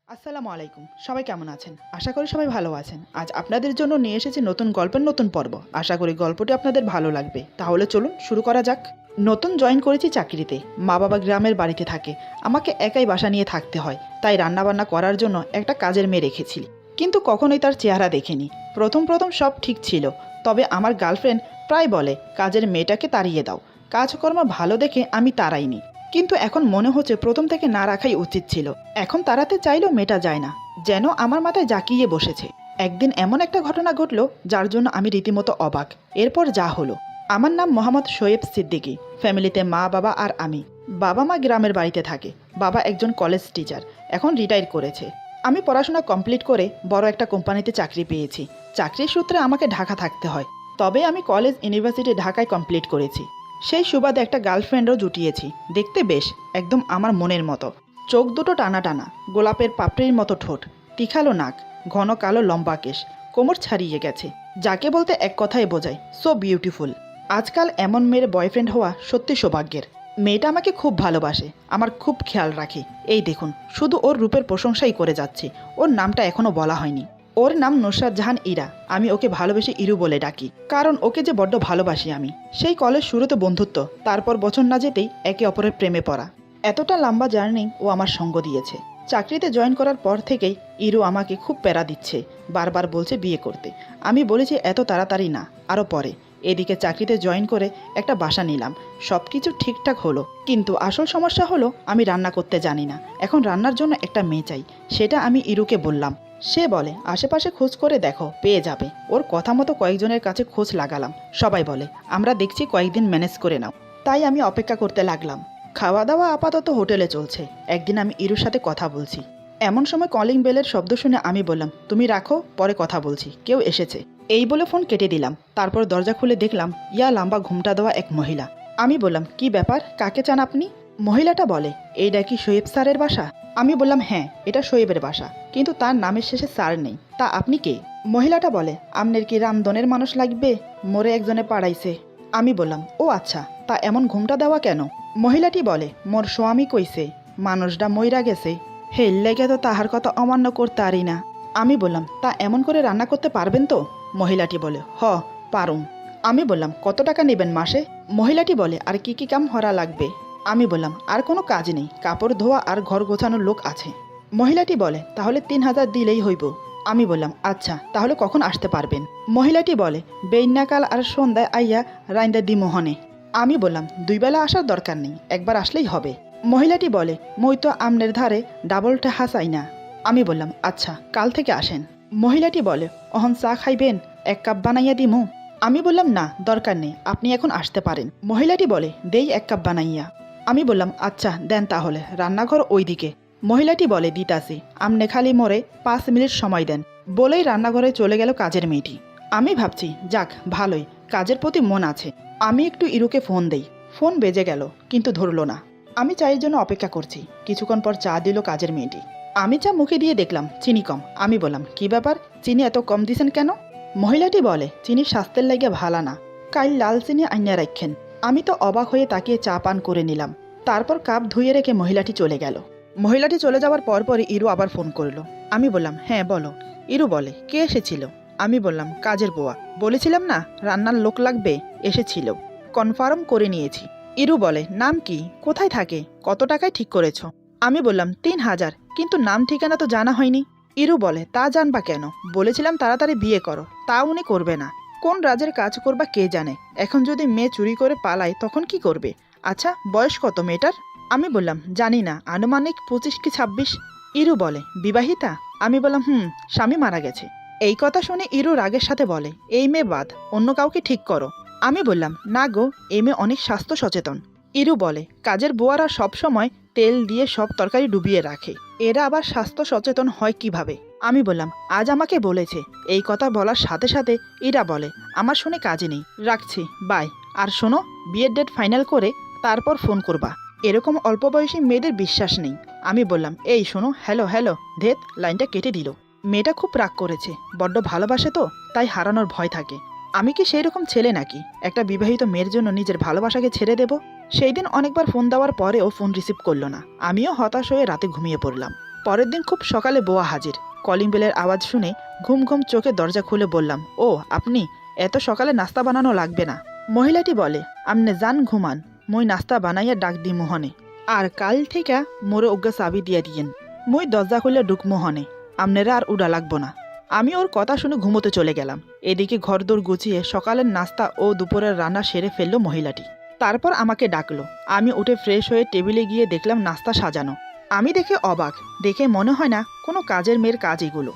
আসসালামু আলাইকুম। সবাই কেমন আছেন? আশা করি সবাই ভালো আছেন। আজ আপনাদের জন্য নিয়ে এসেছি নতুন গল্পের নতুন পর্ব। আশা করি গল্পটি আপনাদের ভালো লাগবে। তাহলে চলুন শুরু করা যাক। নতুন জয়েন করেছি চাকরিতে। মা-বাবা গ্রামের বাড়িতে থাকে। আমাকে একাই বাসা নিয়ে থাকতে হয়। তাই রান্নাবান্না করার জন্য একটা কাজের মেয়ে রেখেছি। কিন্তু কখনোই তার চেহারা দেখিনি। প্রথম সব ঠিক ছিল। তবে আমার গার্লফ্রেন্ড প্রায় বলে কাজের মেয়েটাকে তাড়িয়ে দাও। কাজকর্ম ভালো দেখে আমি তাড়াইনি। কিন্তু এখন মনে হচ্ছে প্রথম থেকে না রাখাই উচিত ছিল। এখন তাড়াতে চাইলেও মেটা যায় না, যেন আমার মাথায় জাকিয়ে বসেছে। একদিন এমন একটা ঘটনা ঘটল যার জন্য আমি রীতিমতো অবাক। এরপর যা হলো। আমার নাম মোহাম্মদ শোয়েব সিদ্দিকী। ফ্যামিলিতে মা বাবা আর আমি। বাবা মা গ্রামের বাড়িতে থাকে। বাবা একজন কলেজ টিচার, এখন রিটায়ার করেছে। আমি পড়াশোনা কমপ্লিট করে বড় একটা কোম্পানিতে চাকরি পেয়েছি। চাকরির সূত্রে আমাকে ঢাকা থাকতে হয়। তবে আমি কলেজ ইউনিভার্সিটি ঢাকায় কমপ্লিট করেছি। সেই সুবাদে একটা গার্লফ্রেন্ডও জুটিয়েছি। দেখতে বেশ একদম আমার মনের মতো। চোখ দুটো টানা টানা, গোলাপের পাপড়ির মতো ঠোঁট, তীখালো নাক, ঘন কালো লম্বা কেশ, কোমর ছাড়িয়ে গেছে। যাকে বলতে এক কথায় বোঝায় সো বিউটিফুল। আজকাল এমন মেয়ের বয়ফ্রেন্ড হওয়া সত্যি সৌভাগ্যের। মেয়েটা আমাকে খুব ভালোবাসে, আমার খুব খেয়াল রাখে। এই দেখুন, শুধু ওর রূপের প্রশংসাই করে যাচ্ছে। ওর নামটা এখনও বলা হয়নি। ওর নাম নুসরাত জাহান ইরা। আমি ওকে ভালোবেসে ইরু বলে ডাকি, কারণ ওকে যে বড্ড ভালোবাসি আমি। সেই কলেজ শুরুতে বন্ধুত্ব, তারপর বছর না যেতেই একে অপরের প্রেমে পড়া। এতটা লম্বা জার্নি ও আমার সঙ্গ দিয়েছে। চাকরিতে জয়েন করার পর থেকেই ইরু আমাকে খুব প্যারা দিচ্ছে। বারবার বলছে বিয়ে করতে। আমি বলেছি এত তাড়াতাড়ি না, আরও পরে। এদিকে চাকরিতে জয়েন করে একটা বাসা নিলাম। সব কিছু ঠিকঠাক হলো, কিন্তু আসল সমস্যা হলো আমি রান্না করতে জানি না। এখন রান্নার জন্য একটা মেয়ে চাই। সেটা আমি ইরুকে বললাম। সে বলে আশেপাশে খোঁজ করে দেখো, পেয়ে যাবে। ওর কথা মতো কয়েকজনের কাছে খোঁজ লাগালাম। সবাই বলে আমরা দেখছি কয়েকদিন ম্যানেজ করে নাও। তাই আমি অপেক্ষা করতে লাগলাম। খাওয়া দাওয়া আপাতত হোটেলে চলছে। একদিন আমি ইরুর সাথে কথা বলছি। এমন সময় কলিং বেলের শব্দ শুনে আমি বললাম তুমি রাখো, পরে কথা বলছি, কেউ এসেছে। এই বলে ফোন কেটে দিলাম। তারপর দরজা খুলে দেখলাম ইয়া লম্বা ঘুমটা দেওয়া এক মহিলা। আমি বললাম কি ব্যাপার, কাকে চান আপনি? মহিলাটা বলে এইটা কি শোয়েব স্যারের বাসা? আমি বললাম হ্যাঁ, এটা শোয়েবের বাসা, কিন্তু তার নামের শেষে স্যার নেই। তা আপনি কে? মহিলাটা বলে আমনের কি রামদনের মানুষ লাগবে? মোরে একজনে পাড়াইছে। আমি বললাম ও আচ্ছা, তা এমন ঘুমটা দেওয়া কেন? মহিলাটি বলে মোর স্বামী কইছে মানুষটা মইরা গেছে, হে লেগে তো তাহার কথা অমান্য করতে পারি না। আমি বললাম তা এমন করে রান্না করতে পারবেন তো? মহিলাটি বলে হ পারুম। আমি বললাম কত টাকা নেবেন মাসে? মহিলাটি বলে আর কি কি কাম হরা লাগবে? আমি বললাম আর কোনো কাজ নেই, কাপড় ধোয়া আর ঘর গোছানোর লোক আছে। মহিলাটি বলে তাহলে 3,000 দিলেই হইব। আমি বললাম আচ্ছা, তাহলে কখন আসতে পারবেন? মহিলাটি বলে বেইনাকাল আর সন্ধ্যায় আইয়া রাইন্দা দি মোহনে। আমি বললাম 2 বেলা আসার দরকার নেই, একবার আসলেই হবে। মহিলাটি বলে মই তো আমনের ধারে ডাবলটা হাসাই না। আমি বললাম আচ্ছা, কাল থেকে আসেন। মহিলাটি বলে অহন চা খাইবেন, 1 কাপ বানাইয়া দিমু? আমি বললাম না, দরকার নেই, আপনি এখন আসতে পারেন। মহিলাটি বলে দেই 1 কাপ বানাইয়া। আমি বললাম আচ্ছা দেন তাহলে, রান্নাঘর ওইদিকে। মহিলাটি বলে দিতাছি, আমনে খালি মোরে 5 মিনিট সময় দেন। বলেই রান্নাঘরে চলে গেল কাজের মেয়েটি। আমি ভাবছি যাক ভালোই, কাজের প্রতি মন আছে। আমি একটু ইরুকে ফোন দেই। ফোন বেজে গেল, কিন্তু ধরল না। আমি চায়ের জন্য অপেক্ষা করছি। কিছুক্ষণ পর চা দিল কাজের মেয়েটি। আমি চা মুখে দিয়ে দেখলাম চিনি কম। আমি বললাম কি ব্যাপার, চিনি এত কম দিছেন কেন? মহিলাটি বলে চিনি স্বাস্থ্যের লাগে ভালা না, কাল লাল চিনি আইনা রাখেন। আমি তো অবাক হয়ে তাকিয়ে চা পান করে নিলাম। তারপর কাপ ধুয়ে রেখে মহিলাটি চলে গেল। মহিলাটি চলে যাওয়ার পরপরই ইরু আবার ফোন করলো। আমি বললাম হ্যাঁ বলো। ইরু বলে কে এসেছিল? আমি বললাম কাজের বুয়া, বলেছিলাম না রান্নার লোক লাগবে, এসেছিল, কনফার্ম করে নিয়েছি। ইরু বলে নাম কি, কোথায় থাকে, কত টাকায় ঠিক করেছ? আমি বললাম 3,000, কিন্তু নাম ঠিকানা তো জানা হয়নি। ইরু বলে তা জানবা কেন, বলেছিলাম তাড়াতাড়ি বিয়ে করো, তা উনি করবে না। কোন রাজের কাজ করবা কে জানে, এখন যদি মেয়ে চুরি করে পালায় তখন কি করবে? আচ্ছা বয়স কত মেয়েটার? আমি বললাম জানি না, আনুমানিক 25 কি 26। ইরু বলে বিবাহিতা? আমি বললাম স্বামী মারা গেছে। এই কথা শুনে ইরু রাগের সাথে বলে এই মেয়ে বাদ, অন্য কাউকে ঠিক করো। আমি বললাম না গো, এই মেয়ে অনেক স্বাস্থ্য সচেতন। ইরু বলে কাজের বুয়ারা সব সময় তেল দিয়ে সব তরকারি ডুবিয়ে রাখে, এরা আবার স্বাস্থ্য সচেতন হয় কিভাবে? আমি বললাম আজ আমাকে বলেছে। এই কথা বলার সাথে সাথে ইরা বলে আমার শুনে কাজে নেই, রাখছি, বাই। আর শোনো, বিয়ের ডেট ফাইনাল করে তারপর ফোন করবা। এরকম অল্প বয়সী মেয়েদের বিশ্বাস নেই। আমি বললাম এই শোনো, হ্যালো হ্যালো, ধেত, লাইনটা কেটে দিল। মেয়েটা খুব রাগ করেছে, বড্ড ভালোবাসে তো, তাই হারানোর ভয় থাকে। আমি কি সেই রকম ছেলে নাকি একটা বিবাহিত মেয়ের জন্য নিজের ভালোবাসাকে ছেড়ে দেব? সেই দিন অনেকবার ফোন দেওয়ার পরেও ফোন রিসিভ করলো না। আমিও হতাশ হয়ে রাতে ঘুমিয়ে পড়লাম। পরের দিন খুব সকালে বোয়া হাজির। কলিং বেলের আওয়াজ শুনে ঘুম ঘুম চোখে দরজা খুলে বললাম, ও আপনি? এত সকালে নাস্তা বানানো লাগবে না। মহিলাটি বলে, আমনে যান ঘুমান, মুই নাস্তা বানাইয়া ডাক দি মোহনে, আর কাল থেকে মোরে অজ্ঞা চাবি দিয়ে দিয়েন। মুই দরজা খুলে ঢুক মোহনে, আমনেরা আর উড়া লাগবো না। আমি ওর কথা শুনে ঘুমোতে চলে গেলাম। এদিকে ঘরদোর গুছিয়ে সকালের নাস্তা ও দুপুরের রান্না সেরে ফেললো মহিলাটি। তারপর আমাকে ডাকলো। আমি উঠে ফ্রেশ হয়ে টেবিলে গিয়ে দেখলাম নাস্তা সাজানো। আমি দেখে অবাক, দেখে মনে হয় না কোনো কাজের মেয়ের কাজ এগুলো।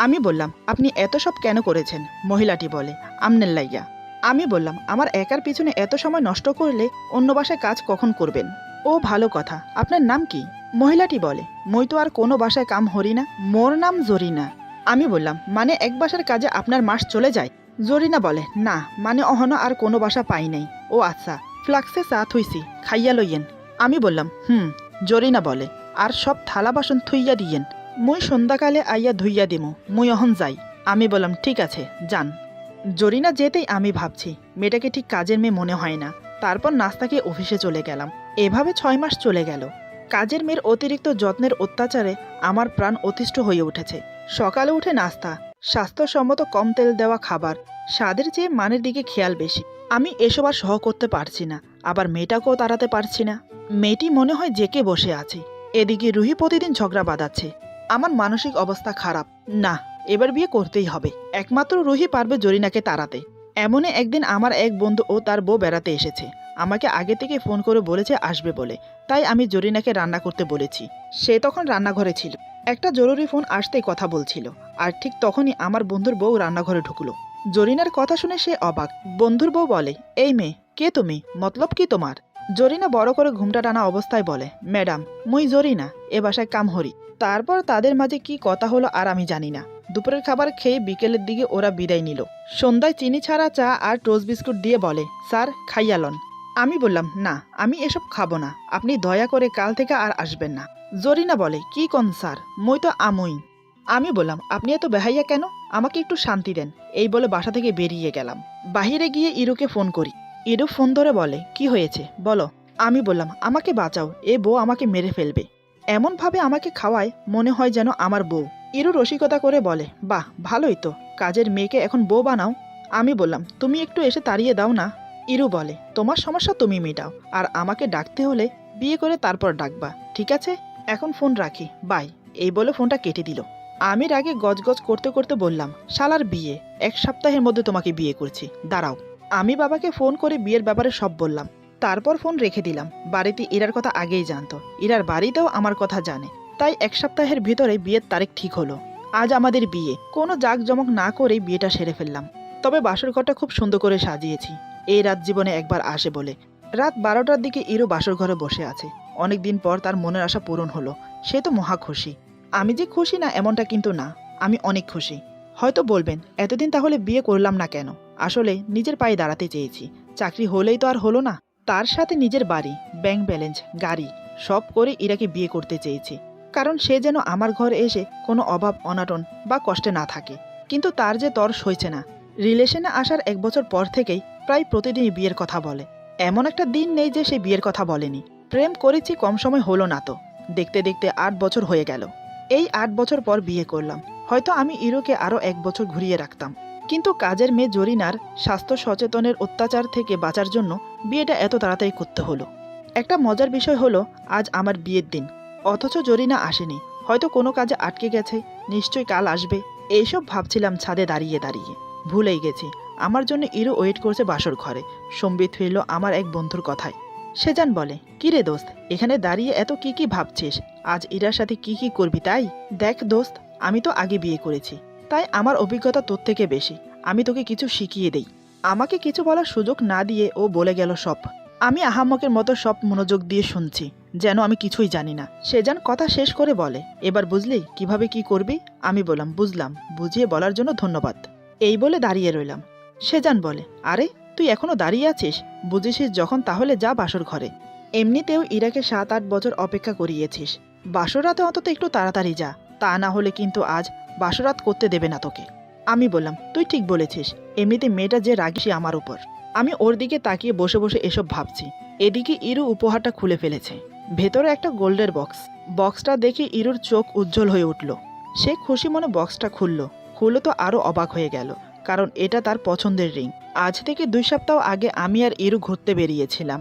আমি বললাম, আপনি এত সব কেন করেছেন? মহিলাটি বলে, আমনের লাইয়া। আমি বললাম, আমার একার পিছনে এত সময় নষ্ট করলে অন্য বাসায় কাজ কখন করবেন? ও ভালো কথা, আপনার নাম কি? মহিলাটি বলে, মই তো আর কোনো বাসায় কাম হরি না, মোর নাম জরিনা। আমি বললাম, মানে এক বাসার কাজে আপনার মাস চলে যায়? জরিনা বলে, না মানে অহনো আর কোনো বাসা পাই নাই। ও আচ্ছা, ফ্লাক্সে চা থুইছি, খাইয়া লইয়েন। আমি বললাম, জরিনা বলে, আর সব থালা বাসন থুইয়া দিয়েন, মুই সন্ধ্যাকালে আইয়া ধুইয়া দিমু, মুই অহন যাই। আমি বললাম, ঠিক আছে যান। জরিনা যেতেই আমি ভাবছি মেয়েটাকে ঠিক কাজের মেয়ে মনে হয় না। তারপর নাস্তাকে অফিসে চলে গেলাম। এভাবে 6 মাস চলে গেল। কাজের মেয়ের অতিরিক্ত যত্নের অত্যাচারে আমার প্রাণ অতিষ্ঠ হয়ে উঠেছে। সকালে উঠে নাস্তা, স্বাস্থ্যসম্মত কম তেল দেওয়া খাবার, স্বাদের চেয়ে মানের দিকে খেয়াল বেশি। আমি এসব আর সহ করতে পারছি না, আবার মেয়েটাকেও তাড়াতে পারছি না। মেয়েটি মনে হয় জেকে বসে আছে। এদিকে রুহি প্রতিদিন ঝগড়া বাঁধাচ্ছে। আমার মানসিক অবস্থা খারাপ। না, এবার বিয়ে করতেই হবে। একমাত্র রুহি পারবে জরিনাকে তাড়াতে। এমনই একদিন আমার এক বন্ধু ও তার বউ বেড়াতে এসেছে। আমাকে আগে থেকে ফোন করে বলেছে আসবে বলে, তাই আমি জরিনাকে রান্না করতে বলেছি। সে তখন রান্নাঘরে ছিল। একটা জরুরি ফোন আসতেই কথা বলছিল, আর ঠিক তখনই আমার বন্ধুর বউ রান্নাঘরে ঢুকলো। জরিনার কথা শুনে সে অবাক। বন্ধুর বউ বলে, এই মেয়ে, কে তুমি? মতলব কি তোমার? জরিনা বড় করে ঘুমটা টানা অবস্থায় বলে, ম্যাডাম, মুই জরিনা, এ বাসায় কাম হরি। তারপর তাদের মাঝে কি কথা হলো আর আমি জানি না। দুপুরের খাবার খেয়ে বিকেলের দিকে ওরা বিদায় নিল। সন্ধ্যায় চিনি ছাড়া চা আর টোস্ট বিস্কুট দিয়ে বলে, স্যার খাইয়ালন। আমি বললাম, না আমি এসব খাবো না, আপনি দয়া করে কাল থেকে আর আসবেন না। জরিনা বলে, কি কন স্যার, মই তো আমই। আমি বললাম, আপনি এত বেহাইয়া কেন? আমাকে একটু শান্তি দেন। এই বলে বাসা থেকে বেরিয়ে গেলাম। বাহিরে গিয়ে ইরুকে ফোন করি। ইরু ফোন ধরে বলে, কি হয়েছে বলো। আমি বললাম, আমাকে বাঁচাও, এ বউ আমাকে মেরে ফেলবে। এমনভাবে আমাকে খাওয়ায় মনে হয় যেন আমার বউ। ইরু রসিকতা করে বলে, বাহ ভালোই তো, কাজের মেয়েকে এখন বউ বানাও। আমি বললাম, তুমি একটু এসে তাড়িয়ে দাও না। ইরু বলে, তোমার সমস্যা তুমি মেটাও, আর আমাকে ডাকতে হলে বিয়ে করে তারপর ডাকবা, ঠিক আছে? এখন ফোন রাখি, বাই। এই বলে ফোনটা কেটে দিল। আমি রাগে গজগজ করতে করতে বললাম, শালার বিয়ে, 1 সপ্তাহের মধ্যে তোমাকে বিয়ে করছি, দাঁড়াও। আমি বাবাকে ফোন করে বিয়ের ব্যাপারে সব বললাম। তারপর ফোন রেখে দিলাম। বাড়িতে ইরার কথা আগেই জানতো, ইরার বাড়িতেও আমার কথা জানে, তাই 1 সপ্তাহের ভিতরে বিয়ের তারিখ ঠিক হলো। আজ আমাদের বিয়ে। কোনো জাঁকজমক না করেই বিয়েটা সেরে ফেললাম। তবে বাসর ঘরটা খুব সুন্দর করে সাজিয়েছি, এই রাত জীবনে একবার আসে বলে। রাত 12টার দিকে ইরু বাসর ঘরে বসে আছে। অনেকদিন পর তার মনের আশা পূরণ হলো। সে তো মহা খুশি। আমি যে খুশি না এমনটা কিন্তু না, আমি অনেক খুশি। হয়তো বলবেন, এতদিন তাহলে বিয়ে করলাম না কেন? আসলে নিজের পায়ে দাঁড়াতে চেয়েছি। চাকরি হলেই তো আর হলো না। তার সাথে নিজের বাড়ি, ব্যাংক ব্যালেন্স, গাড়ি সব করে ইরাকে বিয়ে করতে চেয়েছি, কারণ সে যেন আমার ঘরে এসে কোনো অভাব অনাটন বা কষ্টে না থাকে। কিন্তু তার যে তর সইছে না। রিলেশনে আসার 1 বছর পর থেকেই প্রায় প্রতিদিনই বিয়ের কথা বলে। এমন একটা দিন নেই যে সে বিয়ের কথা বলেনি। প্রেম করেছি, কম সময় হলো না তো। দেখতে দেখতে 8 বছর হয়ে গেল। এই 8 বছর পর বিয়ে করলাম। হয়তো আমি ইরুকে আরও 1 বছর ঘুরিয়ে রাখতাম, কিন্তু কাজের মেয়ে জরিনার স্বাস্থ্য সচেতনের অত্যাচার থেকে বাঁচার জন্য বিয়েটা এত তাড়াতাড়ি করতে হলো। একটা মজার বিষয় হলো, আজ আমার বিয়ের দিন, অথচ জরিনা আসেনি। হয়তো কোনো কাজে আটকে গেছে, নিশ্চয়ই কাল আসবে। এইসব ভাবছিলাম ছাদে দাঁড়িয়ে দাঁড়িয়ে। ভুলেই গেছি, আমার জন্য ইরু ওয়েট করছে বাসর ঘরে। সম্বিত হইল আমার এক বন্ধুর কথায়। সেজান বলে, কি রে দোস্ত, এখানে দাঁড়িয়ে এত কি কি ভাবছিস? আজ ইরার সাথে কি কি করবি তাই? দেখ দোস্ত, আমি তো আগে বিয়ে করেছি, তাই আমার অভিজ্ঞতা তোর থেকে বেশি। আমি তোকে কিছু শিখিয়ে দেই। আমাকে কিছু বলার সুযোগ না দিয়ে ও বলে গেল সব। আমি আহাম্মকের মতো সব মনোযোগ দিয়ে শুনছি, যেন আমি কিছুই জানি না। সেজান কথা শেষ করে বলে, এবার বুঝলি কিভাবে কি করবি? আমি বললাম, বুঝলাম, বুঝিয়ে বলার জন্য ধন্যবাদ। এই বলে দাঁড়িয়ে রইলাম। সেজান বলে, আরে তুই এখনো দাঁড়িয়ে আছিস? বুঝেছিস যখন, তাহলে যা বাসর ঘরে। এমনিতেও ইরাকে 7-8 বছর অপেক্ষা করিয়েছিস। বাসরাতে অন্তত একটু তাড়াতাড়ি যা, তা না হলে কিন্তু আজ বাসরাত করতে দেবে না তোকে। আমি বললাম, তুই ঠিক বলেছিস। এমনিতে মেয়েটা যে রাগি আমার উপর। আমি ওর দিকে তাকিয়ে বসে বসে এসব ভাবছি। এদিকে ইরু উপহারটা খুলে ফেলেছে। ভেতরে একটা গোল্ডের বক্স। বক্সটা দেখে ইরুর চোখ উজ্জ্বল হয়ে উঠল। সে খুশি মনে বক্সটা খুললো তো আরও অবাক হয়ে গেল, কারণ এটা তার পছন্দের রিং। আজ থেকে 2 সপ্তাহ আগে আমি আর ইরু ঘুরতে বেরিয়েছিলাম।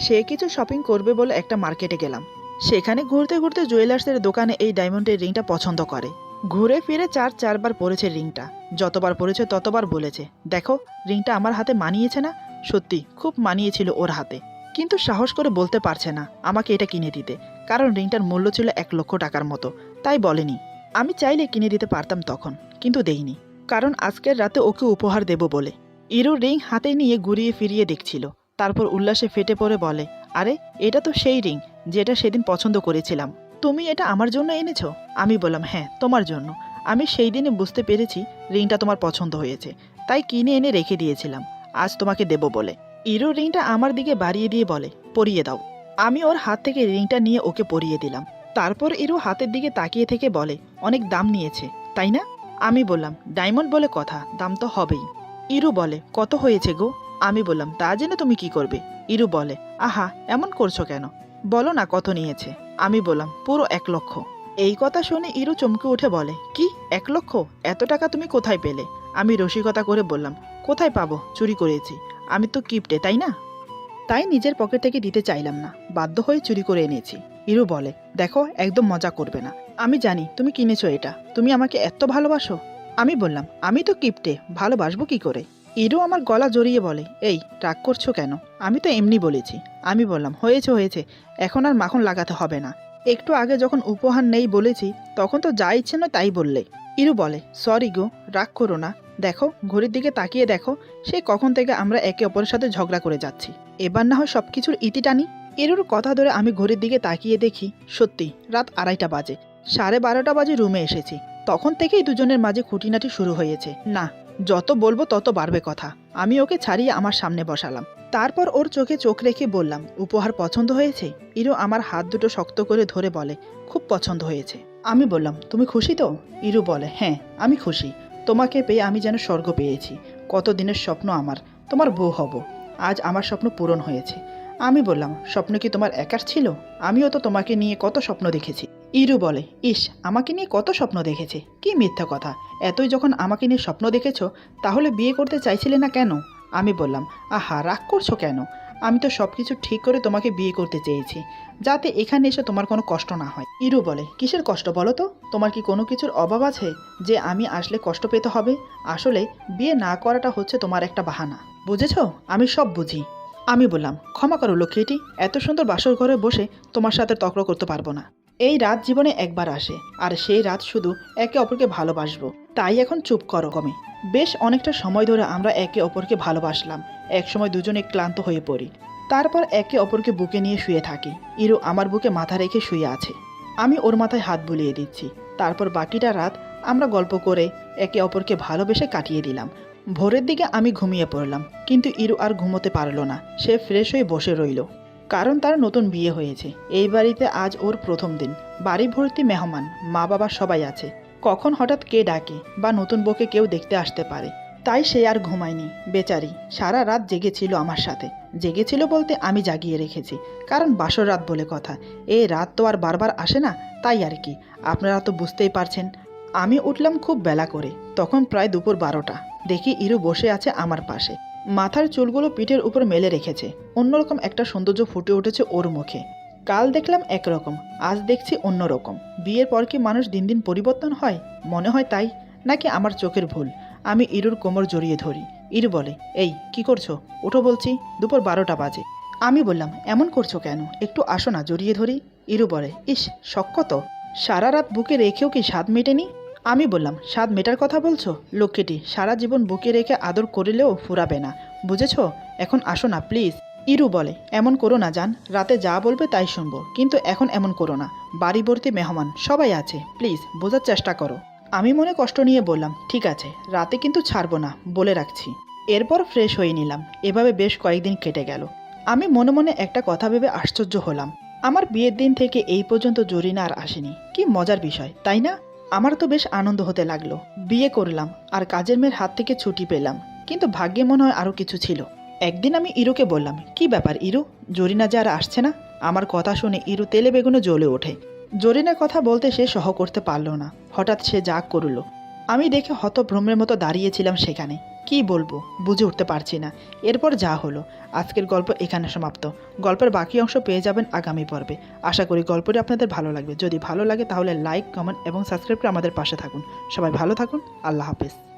সে কিছু শপিং করবে বলে একটা মার্কেটে গেলাম। সেখানে ঘুরতে ঘুরতে জুয়েলার্সের দোকানে এই ডায়মন্ডের রিংটা পছন্দ করে। ঘুরে ফিরে 4বার পরেছে রিংটা। যতবার পরেছে ততবার বলেছে, দেখো রিংটা আমার হাতে মানিয়েছে না। সত্যি খুব মানিয়েছিল ওর হাতে, কিন্তু সাহস করে বলতে পারছে না আমাকে এটা কিনে দিতে, কারণ রিংটার মূল্য ছিল 1 লক্ষ টাকার মতো। তাই বলেনি। আমি চাইলে কিনে দিতে পারতাম তখন, কিন্তু দেইনি, কারণ আজকের রাতে ওকে উপহার দেব বলে। ইরু রিং হাতে নিয়ে ঘুরিয়ে ফিরিয়ে দেখছিল, তারপর উল্লাসে ফেটে পড়ে বলে, আরে এটা তো সেই রিং যেটা সেদিন পছন্দ করেছিলাম। তুমি এটা আমার জন্য এনেছো? আমি বললাম, হ্যাঁ তোমার জন্য। আমি সেই দিনে বুঝতে পেরেছি রিংটা তোমার পছন্দ হয়েছে, তাই কিনে এনে রেখে দিয়েছিলাম আজ তোমাকে দেব বলে। ইরু রিংটা আমার দিকে বাড়িয়ে দিয়ে বলে, পরিয়ে দাও। আমি ওর হাত থেকে রিংটা নিয়ে ওকে পরিয়ে দিলাম। তারপর ইরু হাতের দিকে তাকিয়ে থেকে বলে, অনেক দাম নিয়েছে তাই না? আমি বললাম, ডায়মন্ড বলে কথা, দাম তো হবেই। ইরু বলে, কত হয়েছে গো? আমি বললাম, তা জেনে তুমি কি করবে? ইরু বলে, আহা এমন করছো কেন, বলো না কত নিয়েছে। আমি বললাম, পুরো 1 লক্ষ। এই কথা শুনে ইরু চমকে উঠে বলে, কি 1 লক্ষ? এত টাকা তুমি কোথায় পেলে? আমি রসিকতা করে বললাম, কোথায় পাবো, চুরি করেছি। আমি তো কিপটে তাই না, তাই নিজের পকেট থেকে দিতে চাইলাম না, বাধ্য হয়ে চুরি করে এনেছি। ইরু বলে, দেখো একদম মজা করবে না, আমি জানি তুমি কিনেছো এটা, তুমি আমাকে এত ভালোবাসো। আমি বললাম, আমি তো কিপটে, ভালোবাসবো কি করে? ইরু আমার গলা জড়িয়ে বলে, এই রাগ করছো কেন? আমি তো এমনি বলেছি। আমি বললাম, হয়েছে হয়েছে, এখন আর মাখন লাগাতে হবে না। একটু আগে যখন উপহার নেই বলেছি তখন তো যা ইচ্ছে নয় তাই বললে। ইরু বলে, সরি গো, রাগ করো না। দেখো ঘড়ির দিকে তাকিয়ে দেখো, সেই কখন থেকে আমরা একে অপরের সাথে ঝগড়া করে যাচ্ছি। এবার না হয় সবকিছুর ইতি টানি। ইরুর কথা ধরে আমি ঘড়ির দিকে তাকিয়ে দেখি, সত্যি রাত 2:30 বাজে। 12:30 বাজে রুমে এসেছি, তখন থেকেই দুজনের মাঝে খুঁটিনাটি শুরু হয়েছে। না, যত বলবো তত বাড়বে কথা। আমি ওকে ছাড়িয়ে আমার সামনে বসালাম। তারপর ওর চোখে চোখ রেখে বললাম, উপহার পছন্দ হয়েছে? ইরু আমার হাত দুটো শক্ত করে ধরে বলে, খুব পছন্দ হয়েছে। আমি বললাম, তুমি খুশি তো? ইরু বলে, হ্যাঁ আমি খুশি, তোমাকে পেয়ে আমি যেন স্বর্গ পেয়েছি। কত দিনের স্বপ্ন আমার, তোমার বউ হব। আজ আমার স্বপ্ন পূরণ হয়েছে। আমি বললাম, স্বপ্ন কি তোমার একার ছিল? আমিও তো তোমাকে নিয়ে কত স্বপ্ন দেখেছি। ইরু বলে, ইস, আমাকে নিয়ে কত স্বপ্ন দেখেছে, কি মিথ্যা কথা। এতই যখন আমাকে নিয়ে স্বপ্ন দেখেছো, তাহলে বিয়ে করতে চাইছিলে না কেন? আমি বললাম, আহা রাগ করছো কেন? আমি তো সব কিছু ঠিক করে তোমাকে বিয়ে করতে চেয়েছি, যাতে এখানে এসে তোমার কোনো কষ্ট না হয়। ইরু বলে, কিসের কষ্ট বলো তো? তোমার কি কোনো কিছুর অভাব আছে যে আমি আসলে কষ্ট পেতে হবে? আসলে বিয়ে না করাটা হচ্ছে তোমার একটা বাহানা, বুঝেছো? আমি সব বুঝি। আমি বললাম, ক্ষমা করো লক্ষ্মীটি, এত সুন্দর বাসর ঘরে বসে তোমার সাথে তর্ক করতে পারবো না। এই রাত জীবনে একবার আসে, আর সেই রাত শুধু একে অপরকে ভালোবাসবো। তাই এখন চুপ করো কমে। বেশ অনেকটা সময় ধরে আমরা একে অপরকে ভালোবাসলাম। একসময় দুজনে ক্লান্ত হয়ে পড়ি, তারপর একে অপরকে বুকে নিয়ে শুয়ে থাকি। ইরু আমার বুকে মাথা রেখে শুয়ে আছে, আমি ওর মাথায় হাত বুলিয়ে দিচ্ছি। তারপর বাকিটা রাত আমরা গল্প করে একে অপরকে ভালোবেসে কাটিয়ে দিলাম। ভোরের দিকে আমি ঘুমিয়ে পড়লাম, কিন্তু ইরু আর ঘুমোতে পারলো না। সে ফ্রেশ হয়ে বসে রইল, কারণ তার নতুন বিয়ে হয়েছে। এই বাড়িতে আজ ওর প্রথম দিন। বাড়ি ভর্তি মেহমান, মা বাবা সবাই আছে। কখন হঠাৎ কে ডাকে বা নতুন বউকে কেউ দেখতে আসতে পারে। তাই সে আর ঘুমায়নি বেচারি, সারা রাত জেগেছিল আমার সাথে। জেগেছিল বলতে আমি জাগিয়ে রেখেছি, কারণ বাসর রাত বলে কথা, এই রাত তো আর বারবার আসে না, তাই আর কি। আপনারা তো বুঝতেই পারছেন। আমি উঠলাম খুব বেলা করে, তখন প্রায় দুপুর 12টা। দেখি ইরু বসে আছে আমার পাশে, মাথার চুলগুলো পিঠের উপর মেলে রেখেছে। অন্যরকম একটা সৌন্দর্য ফুটে উঠেছে ওর মুখে। কাল দেখলাম একরকম, আজ দেখছি অন্যরকম। বিয়ের পর কি মানুষ দিন দিন পরিবর্তন হয়? মনে হয় তাই, নাকি আমার চোখের ভুল? আমি ইরুর কোমর জড়িয়ে ধরি। ইরু বলে, এই কি করছো, ওঠো বলছি, দুপুর 12টা বাজে। আমি বললাম, এমন করছো কেন, একটু আসো না, জড়িয়ে ধরি। ইরু বলে, ইস শখ কত, সারা রাত বুকে রেখেও কি স্বাদ মেটেনি? আমি বললাম, স্বাদ মেটার কথা বলছো? লক্ষ্মীটি, সারা জীবন বুকে রেখে আদর করলেও ফুরাবে না, বুঝেছো? এখন আসো না প্লিজ। ইরু বলে, এমন করো না জান, রাতে যা বলবে তাই শুনবো, কিন্তু এখন এমন করো না। বাড়ি ভর্তি মেহমান সবাই আছে, প্লিজ বোঝার চেষ্টা করো। আমি মনে কষ্ট নিয়ে বললাম, ঠিক আছে, রাতে কিন্তু ছাড়বো না, বলে রাখছি। এরপর ফ্রেশ হয়ে নিলাম। এভাবে বেশ কয়েকদিন কেটে গেল। আমি মনে মনে একটা কথা ভেবে আশ্চর্য হলাম, আমার বিয়ের দিন থেকে এই পর্যন্ত জরিনা আর আসেনি। কি মজার বিষয় তাই না? আমার তো বেশ আনন্দ হতে লাগলো। বিয়ে করলাম আর কাজের মেয়ের হাত থেকে ছুটি পেলাম, কিন্তু ভাগ্যে মনে হয় আরও কিছু ছিল। একদিন আমি ইরুকে বললাম, কি ব্যাপার ইরু, জরিনা যে আর আসছে না? আমার কথা শুনে ইরু তেলে বেগুনে জ্বলে ওঠে। জরিনা কথা বলতে সে সহ করতে পারল না। হঠাৎ সে যা করল, আমি দেখে হতভ্রমের মতো দাঁড়িয়েছিলাম সেখানে। কি বলবো বুঝে উঠতে পারছি না। এরপর যা হলো, আজকের গল্প এখানে সমাপ্ত। গল্পের বাকি অংশ পেয়ে যাবেন আগামী পর্বে। আশা করি গল্পটি আপনাদের ভালো লাগবে। যদি ভালো লাগে তাহলে লাইক, কমেন্ট এবং সাবস্ক্রাইব করে আমাদের পাশে থাকুন। সবাই ভালো থাকুন। আল্লাহ হাফেজ।